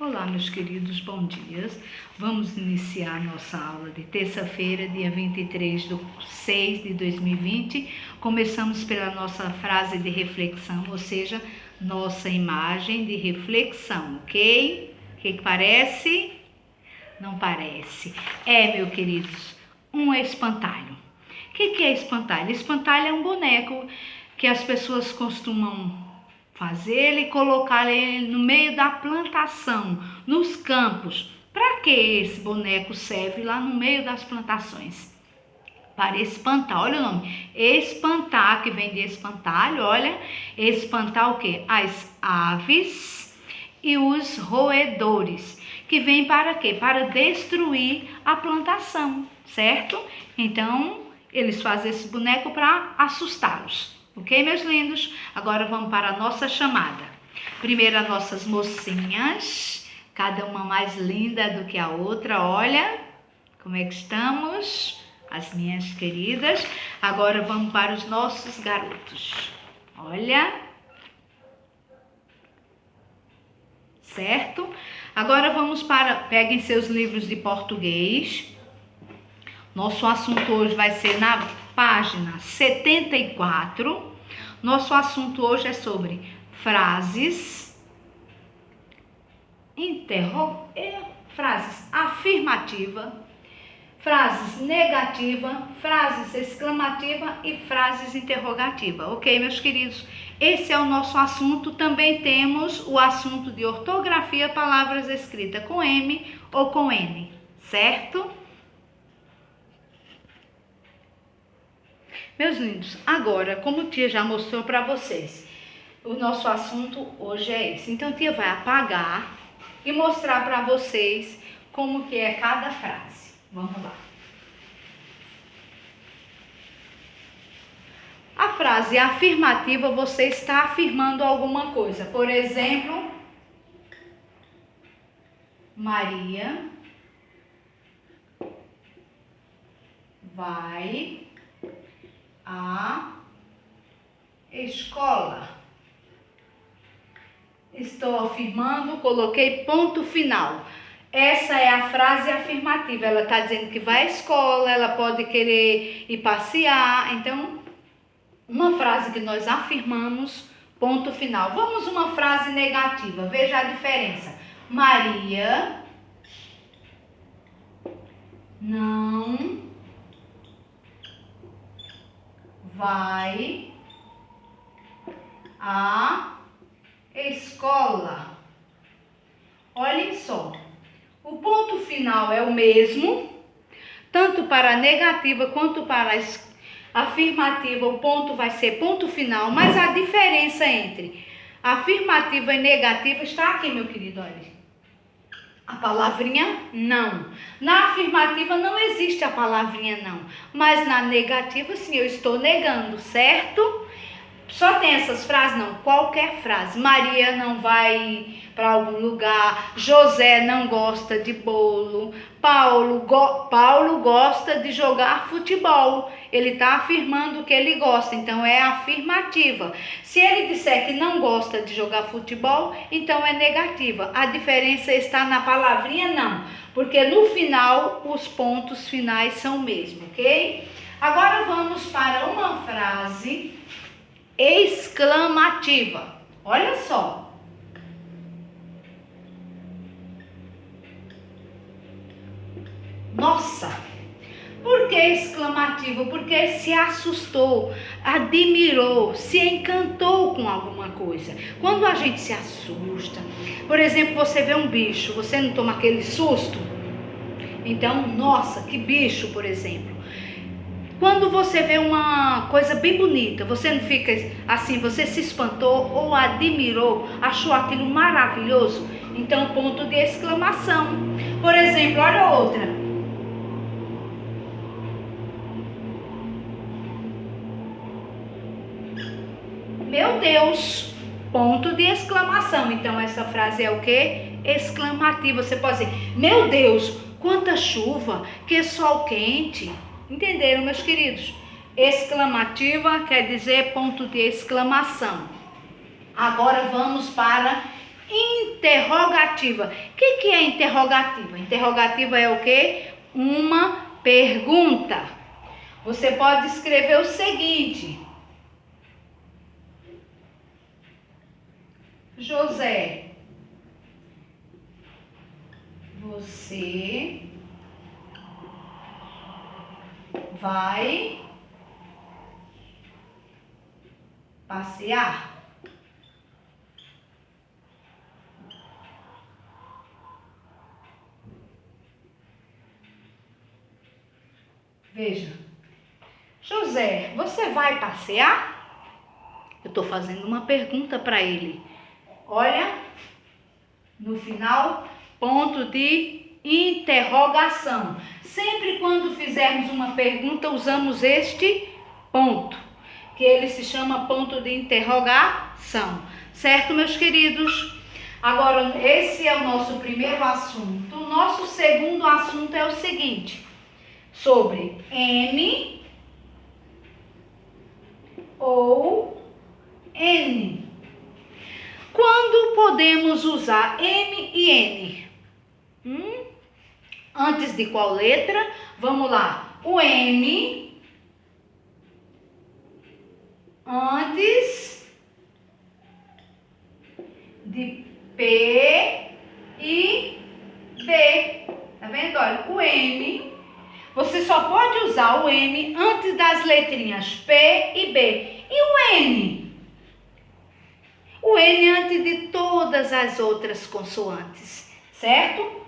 Olá, meus queridos, bom dia. Vamos iniciar nossa aula de terça-feira, dia 23/6/2020. Começamos pela nossa frase de reflexão, ou seja, nossa imagem de reflexão, ok? O que parece? Não parece. Meus queridos, um espantalho. O que é espantalho? Espantalho é um boneco que as pessoas costumam fazer e colocar ele no meio da plantação, nos campos. Para que esse boneco serve lá no meio das plantações? Para espantar, olha o nome, espantar, que vem de espantalho, olha, espantar o quê? As aves e os roedores, que vem para quê? Para destruir a plantação, certo? Então, eles fazem esse boneco para assustá-los. Ok, meus lindos? Agora vamos para a nossa chamada. Primeiro as nossas mocinhas, cada uma mais linda do que a outra. Olha como é que estamos, as minhas queridas. Agora vamos para os nossos garotos. Olha. Certo? Agora vamos para... Peguem seus livros de português. Nosso assunto hoje vai ser na página 74. Nosso assunto hoje é sobre frases, frases afirmativa, frases negativa, frases exclamativa e frases interrogativa. Ok, meus queridos? Esse é o nosso assunto. Também temos o assunto de ortografia, palavras escritas com M ou com N, certo? Meus lindos, agora, como a tia já mostrou para vocês, o nosso assunto hoje é esse. Então, a tia vai apagar e mostrar para vocês como que é cada frase. Vamos lá. A frase afirmativa, você está afirmando alguma coisa. Por exemplo, Maria vai à escola. Estou afirmando, coloquei ponto final. Essa é a frase afirmativa. Ela está dizendo que vai à escola, ela pode querer ir passear. Então, uma frase que nós afirmamos, ponto final. Vamos uma frase negativa. Veja a diferença. Maria não vai à escola. Olhem só, o ponto final é o mesmo, tanto para a negativa quanto para a afirmativa, o ponto vai ser ponto final, mas a diferença entre afirmativa e negativa está aqui, meu querido, olha. A palavrinha não. Na afirmativa não existe a palavrinha não, mas na negativa sim, eu estou negando, certo? Só tem essas frases? Não, qualquer frase. Maria não vai para algum lugar, José não gosta de bolo, Paulo gosta de jogar futebol. Ele está afirmando que ele gosta, então é afirmativa. Se ele disser que não gosta de jogar futebol, então é negativa. A diferença está na palavrinha não, porque no final os pontos finais são o mesmo, ok? Agora vamos para uma frase exclamativa. Olha só. Nossa! Por que exclamativa? Porque se assustou, admirou, se encantou com alguma coisa. Quando a gente se assusta, por exemplo, você vê um bicho, você não toma aquele susto? Então, nossa, que bicho, por exemplo. Quando você vê uma coisa bem bonita, você não fica assim, você se espantou ou admirou, achou aquilo maravilhoso? Então, ponto de exclamação. Por exemplo, olha outra. Meu Deus, ponto de exclamação. Então, essa frase é o quê? Exclamativa. Você pode dizer, meu Deus, quanta chuva, que sol quente. Entenderam, meus queridos? Exclamativa quer dizer ponto de exclamação. Agora vamos para interrogativa. O que é interrogativa? Interrogativa é o quê? Uma pergunta. Você pode escrever o seguinte: José, você vai passear? Veja, José, você vai passear? Eu estou fazendo uma pergunta para ele. Olha, no final, ponto de interrogação. Sempre quando fizermos uma pergunta, usamos este ponto, que ele se chama ponto de interrogação. Certo, meus queridos? Agora, esse é o nosso primeiro assunto. O nosso segundo assunto é o seguinte: sobre M ou N. Quando podemos usar M e N? Antes de qual letra? Vamos lá. O M antes de P e B. Tá vendo? Olha, o M, você só pode usar o M antes das letrinhas P e B. E o N? O N antes de todas as outras consoantes, certo?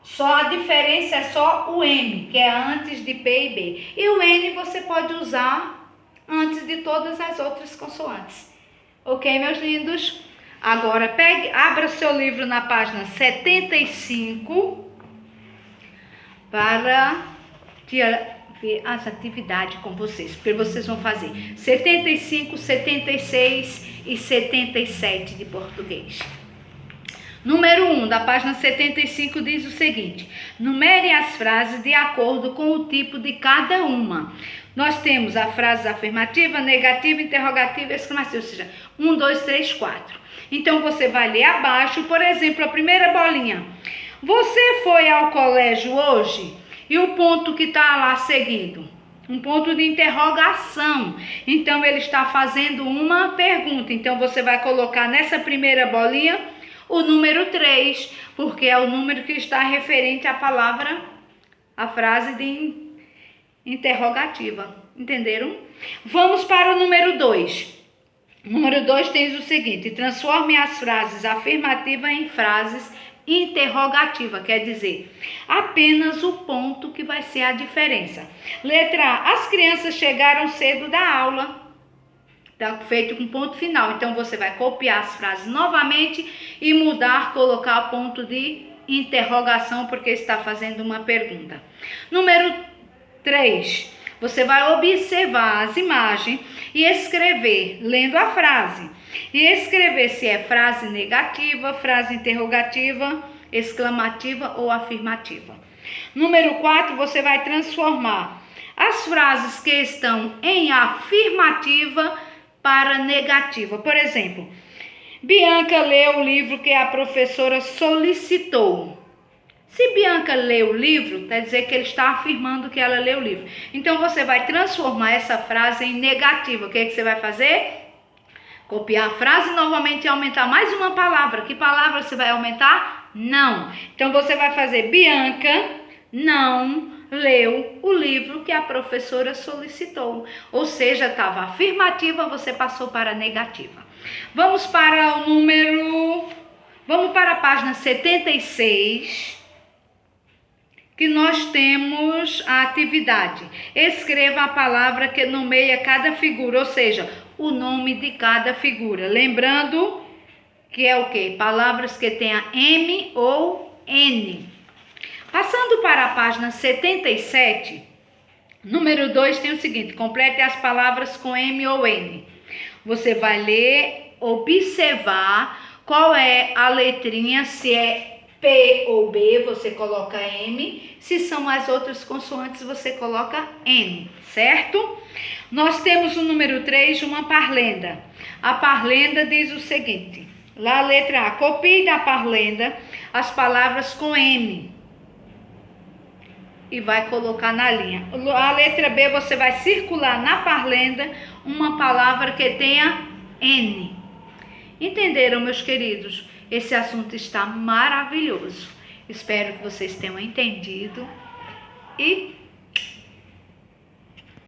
Só a diferença é só o M, que é antes de P e B. E o N você pode usar antes de todas as outras consoantes. Ok, meus lindos? Agora, abra seu livro na página 75 para ver as atividades com vocês, porque vocês vão fazer 75, 76 e 77 de português. Número 1 da página 75 diz o seguinte: numere as frases de acordo com o tipo de cada uma. Nós temos a frase afirmativa, negativa, interrogativa e exclamativa, ou seja, 1, 2, 3, 4. Então você vai ler abaixo, por exemplo, a primeira bolinha. Você foi ao colégio hoje? E o ponto que está lá seguido? Um ponto de interrogação. Então ele está fazendo uma pergunta. Então você vai colocar nessa primeira bolinha o número 3, porque é o número que está referente à palavra, à frase de interrogativa. Entenderam? Vamos para o número 2. O número 2 tem o seguinte: transforme as frases afirmativas em frases interrogativas, quer dizer, apenas o ponto que vai ser a diferença. Letra A: as crianças chegaram cedo da aula. Está feito com ponto final. Então, você vai copiar as frases novamente e mudar, colocar ponto de interrogação, porque está fazendo uma pergunta. Número 3. Você vai observar as imagens e escrever, lendo a frase. E escrever se é frase negativa, frase interrogativa, exclamativa ou afirmativa. Número 4. Você vai transformar as frases que estão em afirmativa para negativa. Por exemplo, Bianca leu o livro que a professora solicitou. Se Bianca leu o livro, quer dizer que ele está afirmando que ela leu o livro. Então você vai transformar essa frase em negativa. O que é que você vai fazer? Copiar a frase novamente e aumentar mais uma palavra. Que palavra você vai aumentar? Não. Então você vai fazer: Bianca não leu o livro que a professora solicitou. Ou seja, estava afirmativa, você passou para negativa. Vamos para a página 76, que nós temos a atividade. Escreva a palavra que nomeia cada figura, ou seja, o nome de cada figura. Lembrando que é o quê? Palavras que tenham M ou N. Passando para a página 77, número 2 tem o seguinte: complete as palavras com M ou N. Você vai ler, observar qual é a letrinha, se é P ou B, você coloca M. Se são as outras consoantes, você coloca N, certo? Nós temos o número 3, uma parlenda. A parlenda diz o seguinte: Lá a letra A, copie da parlenda as palavras com M e vai colocar na linha. A letra B, você vai circular na parlenda uma palavra que tenha N. Entenderam, meus queridos? Esse assunto está maravilhoso. Espero que vocês tenham entendido e